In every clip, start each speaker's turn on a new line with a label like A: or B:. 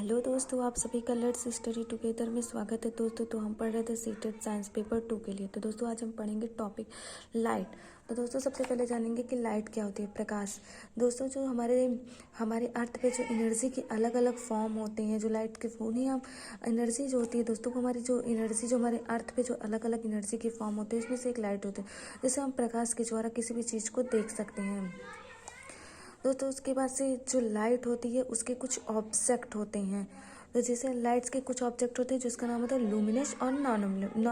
A: Hello दोस्तों, आप सभी का लेट्स स्टडी टुगेदर में स्वागत है दोस्तों। तो हम पढ़ रहे थे सीटेड साइंस पेपर 2 के लिए। तो दोस्तों आज हम पढ़ेंगे टॉपिक लाइट। तो दोस्तों सबसे पहले जानेंगे कि लाइट क्या होती है। प्रकाश। दोस्तों जो हमारे अर्थ पे जो एनर्जी के अलग अलग फॉर्म होते हैं, जो लाइट के उन्हीं हम एनर्जी जो होती है दोस्तों, हमारी जो एनर्जी जो हमारे अर्थ पे जो अलग अलग एनर्जी के फॉर्म होते हैं उसमें से एक लाइट होती है। जैसे हम प्रकाश के द्वारा किसी भी चीज़ को देख सकते हैं दोस्तों। उसके बाद से जो लाइट होती है उसके कुछ ऑब्जेक्ट होते हैं। तो जैसे लाइट्स के कुछ ऑब्जेक्ट होते हैं जिसका नाम होता है लूमिनस और नॉन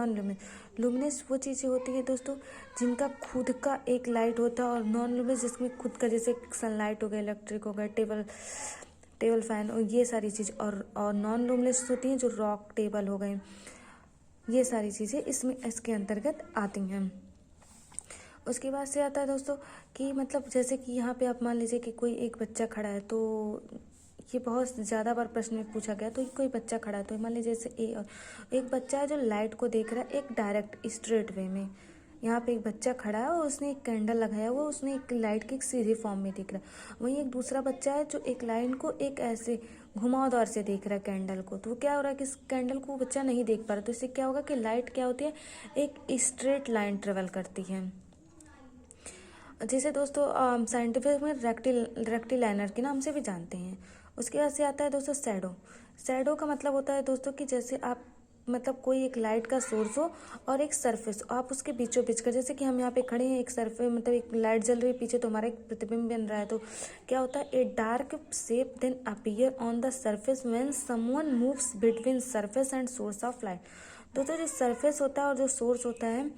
A: लूमिनस। लूमिनस वो चीज़ें होती है दोस्तों जिनका खुद का एक लाइट होता है, और नॉन लूमिनस जिसमें खुद का, जैसे सनलाइट हो गया, इलेक्ट्रिक हो गया, टेबल फैन और ये सारी चीज़। और नॉन लूमिनस होती हैं जो रॉक टेबल हो गए, ये सारी चीज़ें इसके अंतर्गत आती हैं। उसके बाद से आता है दोस्तों कि मतलब जैसे कि यहाँ पे आप मान लीजिए कि कोई एक बच्चा खड़ा है। तो ये बहुत ज़्यादा बार प्रश्न में पूछा गया। तो कोई बच्चा खड़ा है, तो मान लीजिए जैसे एक बच्चा है जो लाइट को देख रहा है एक डायरेक्ट स्ट्रेट वे में। यहाँ पे एक बच्चा खड़ा है और उसने एक कैंडल लगाया हुआ, उसने एक लाइट के एक सीधे फॉर्म में देख रहा है। वहीं एक दूसरा बच्चा है जो एक लाइन को एक ऐसे घुमावदार से देख रहा है कैंडल को। तो क्या हो रहा है कि इस कैंडल को वो बच्चा नहीं देख पा रहा। तो इससे क्या होगा कि लाइट क्या होती है, एक स्ट्रेट लाइन ट्रेवल करती है। जैसे दोस्तों साइंटिफिक में रेक्टिलाइनर के नाम से भी जानते हैं। उसके बाद से आता है दोस्तों शैडो। शैडो का मतलब होता है दोस्तों कि जैसे आप मतलब कोई एक लाइट का सोर्स हो और एक सरफेस, आप उसके बीचों बीच का, जैसे कि हम यहाँ पे खड़े हैं, एक सरफेस मतलब एक लाइट जल रही है पीछे, तो हमारा एक प्रतिबिंब बन रहा है। तो क्या होता है, a dark shape then appear on the surface when someone moves between surface and source of light. तो जो सरफेस होता है और जो सोर्स होता है,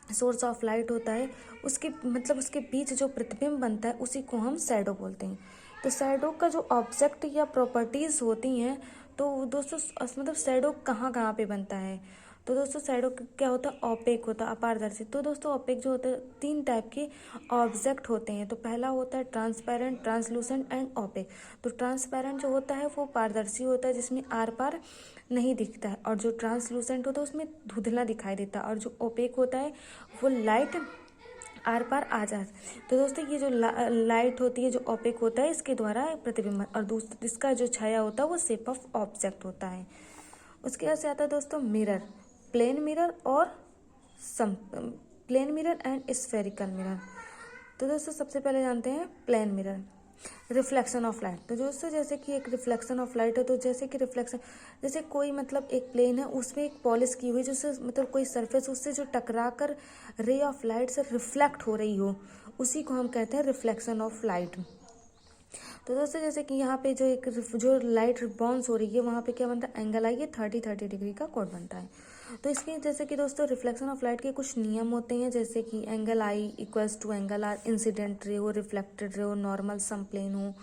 A: सोर्स ऑफ लाइट होता है, उसके मतलब उसके बीच जो प्रतिबिंब बनता है उसी को हम शैडो बोलते हैं। तो शैडो का जो ऑब्जेक्ट या प्रॉपर्टीज होती हैं, तो दोस्तों मतलब शैडो कहाँ कहाँ पे बनता है। तो दोस्तों शैडो क्या होता है, ओपेक होता है, अपारदर्शी। तो दोस्तों ओपेक जो होता है, 3 टाइप के ऑब्जेक्ट होते हैं। तो पहला होता है ट्रांसपेरेंट, ट्रांसलूसेंट एंड ओपेक। तो ट्रांसपेरेंट जो होता है वो पारदर्शी होता है, जिसमें आर पार नहीं दिखता है। और जो ट्रांसलूसेंट होता है उसमें धुंधला दिखाई देता है। और जो ओपेक होता है वो लाइट आर पार आ जाती। तो दोस्तों ये जो लाइट होती है, जो ओपेक होता है, इसके द्वारा प्रतिबिंब, और दूसरा इसका जो छाया होता है वो शेप ऑफ ऑब्जेक्ट होता है। उसके बाद से आता है दोस्तों मिरर, प्लेन मिरर और some plane mirror and spherical mirror. तो दोस्तों सबसे पहले जानते हैं plane mirror, reflection of light. तो दोस्तों जैसे कि एक रिफ्लेक्शन ऑफ लाइट है, तो जैसे कि रिफ्लेक्शन, जैसे कोई मतलब एक प्लेन है, उसमें एक पॉलिश की हुई जैसे मतलब कोई सरफेस, उससे जो टकरा कर रे ऑफ लाइट से रिफ्लेक्ट हो रही हो, उसी को हम कहते हैं रिफ्लेक्शन ऑफ लाइट। तो दोस्तों जैसे कि यहाँ पे जो लाइट बाउंस हो रही है, वहाँ पे क्या बनता है, एंगल आई, ये 30 डिग्री का कोण बनता है। तो इसके जैसे कि दोस्तों रिफ्लेक्शन ऑफ लाइट के कुछ नियम होते हैं, जैसे कि angle i equals to angle r, incident ray हो, रिफ्लेक्टेड रे हो, नॉर्मल सम प्लेन हो।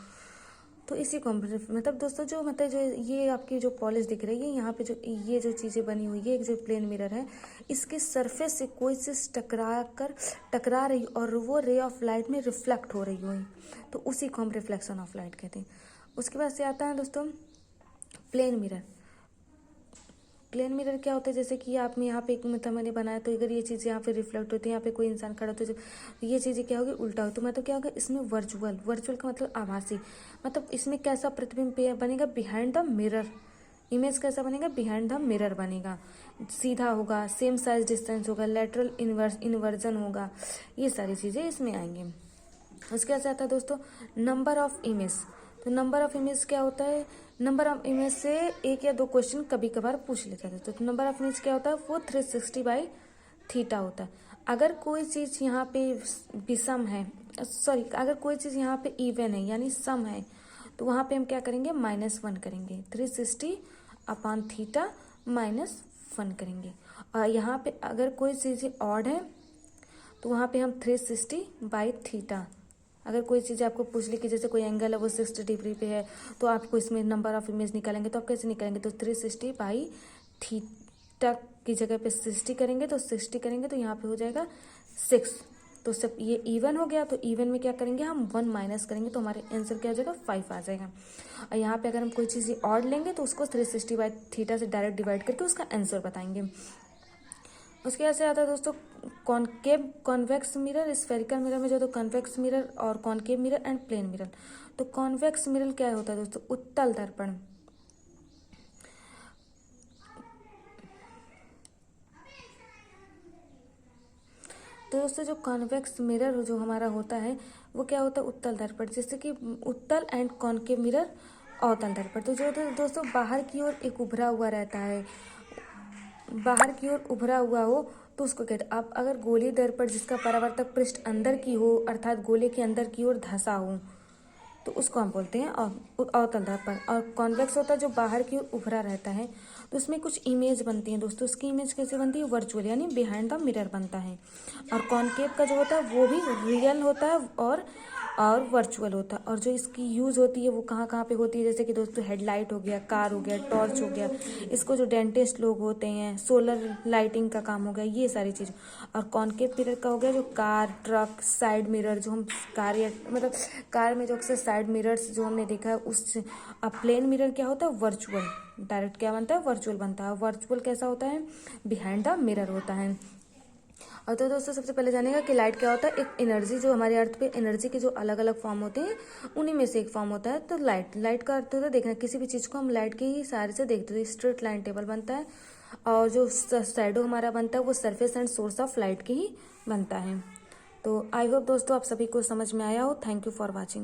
A: तो इसी को मतलब दोस्तों जो मतलब जो ये आपकी जो पॉलिश दिख रही है, यहाँ पे जो ये जो चीज़ें बनी हुई है, एक जो प्लेन मिरर है, इसके सरफेस से कोई चीज़ टकरा रही और वो रे ऑफ लाइट में रिफ्लेक्ट हो रही हुई, तो उसी को हम रिफ्लेक्शन ऑफ लाइट कहते हैं। उसके बाद से आता है दोस्तों प्लेन मिरर। प्लेन मिरर क्या होता है, जैसे कि आप में यहाँ पे एक मतलब मैंने बनाया, तो अगर ये चीज़ यहाँ पे रिफ्लेक्ट होती है, यहाँ पे कोई इंसान खड़ा होता है, तो ये चीज़ें क्या होगी, उल्टा हो। तो मतलब क्या होगा, इसमें वर्चुअल का मतलब आभासी, मतलब इसमें कैसा प्रतिबिंब बनेगा, बिहाइंड द मिरर। इमेज कैसा बनेगा, बिहाइंड द मिरर बनेगा, सीधा होगा, सेम साइज डिस्टेंस होगा, लेटरल इन्वर्जन होगा, ये सारी चीज़ें इसमें आएंगी। उसके बाद आता है दोस्तों नंबर ऑफ इमेज। तो नंबर ऑफ इमेज क्या होता है, नंबर ऑफ इमेज से 1 या 2 क्वेश्चन कभी कभार पूछ लेते हैं। तो नंबर ऑफ इमेज क्या होता है, वो 360/θ होता है। अगर कोई चीज़ यहाँ पे विषम है, सॉरी, अगर कोई चीज़ यहाँ पे इवन है यानी सम है, तो वहाँ पे हम क्या करेंगे, -1 करेंगे, 360/θ -1 करेंगे। और यहाँ पे अगर कोई चीज़ ऑड है, तो वहाँ पे हम 360/θ, अगर कोई चीज़ आपको पूछ ली कि जैसे कोई एंगल है वो 60 डिग्री पे है, तो आपको इसमें नंबर ऑफ इमेज निकालेंगे, तो आप कैसे निकालेंगे, तो 360/θ की जगह पे 60 करेंगे, तो 60 करेंगे तो यहाँ पे हो जाएगा 6। तो सब ये इवन हो गया, तो इवन में क्या करेंगे, हम 1 माइनस करेंगे, तो हमारे आंसर क्या हो जाएगा, 5 आ जाएगा। और यहाँ पे अगर हम कोई चीज़ ऑड लेंगे, तो उसको 360/θ से डायरेक्ट डिवाइड करके उसका आंसर बताएंगे। उसके बाद से आता है दोस्तों concave convex mirror, spherical mirror में जो तो कॉन्वेक्स मिरर और concave mirror and plane mirror. तो कॉन्वेक्स मिरर क्या होता है दोस्तों, उत्तल दर्पण। तो दोस्तों जो कॉन्वेक्स मिरर जो हमारा होता है वो क्या होता है, उत्तल दर्पण, जैसे कि उत्तल एंड कॉन्केव मिरर, अवतल दर्पण। तो जो दोस्तों बाहर की ओर एक उभरा हुआ रहता है, बाहर की ओर उभरा हुआ हो तो उसको कहते हैं। आप अगर गोलीय दर्पण जिसका परावर्तक पृष्ठ अंदर की हो अर्थात गोले के अंदर की ओर धंसा हो तो उसको हम बोलते हैं अवतल दर्पण। और कॉन्वेक्स होता है जो बाहर की ओर उभरा रहता है, तो उसमें कुछ इमेज बनती है दोस्तों। उसकी इमेज कैसे बनती है, वर्चुअल यानी बिहाइंड द मिरर बनता है। और कॉनकेव का जो होता है वो भी रियल होता है और वर्चुअल होता है। और जो इसकी यूज़ होती है वो कहाँ कहाँ पे होती है, जैसे कि दोस्तों हेडलाइट हो गया, कार हो गया, टॉर्च हो गया, इसको जो डेंटिस्ट लोग होते हैं, सोलर लाइटिंग का काम हो गया, ये सारी चीज़। और कॉनकेव मिरर का हो गया जो कार, ट्रक, साइड मिरर, जो हम कार या मतलब कार में जो अक्सर साइड मिरर्स जो हमने देखा है उस। अब प्लेन मिरर क्या होता है, वर्चुअल, डायरेक्ट क्या बनता है, वर्चुअल बनता है। वर्चुअल कैसा होता है, बिहाइंड द मिरर होता है। और तो दोस्तों सबसे पहले जानेगा कि लाइट क्या होता है। एक एनर्जी जो हमारे अर्थ पे एनर्जी के जो अलग अलग फॉर्म होते हैं उन्हीं में से एक फॉर्म होता है। तो लाइट का अर्थ होता है देखना, किसी भी चीज़ को हम लाइट के ही सहारे से देखते हैं। स्ट्रेट लाइन टेबल बनता है। और जो शैडो हमारा बनता है वो surface and source of light के ही बनता है। तो आई होप दोस्तों आप सभी को समझ में आया हो। Thank you for watching.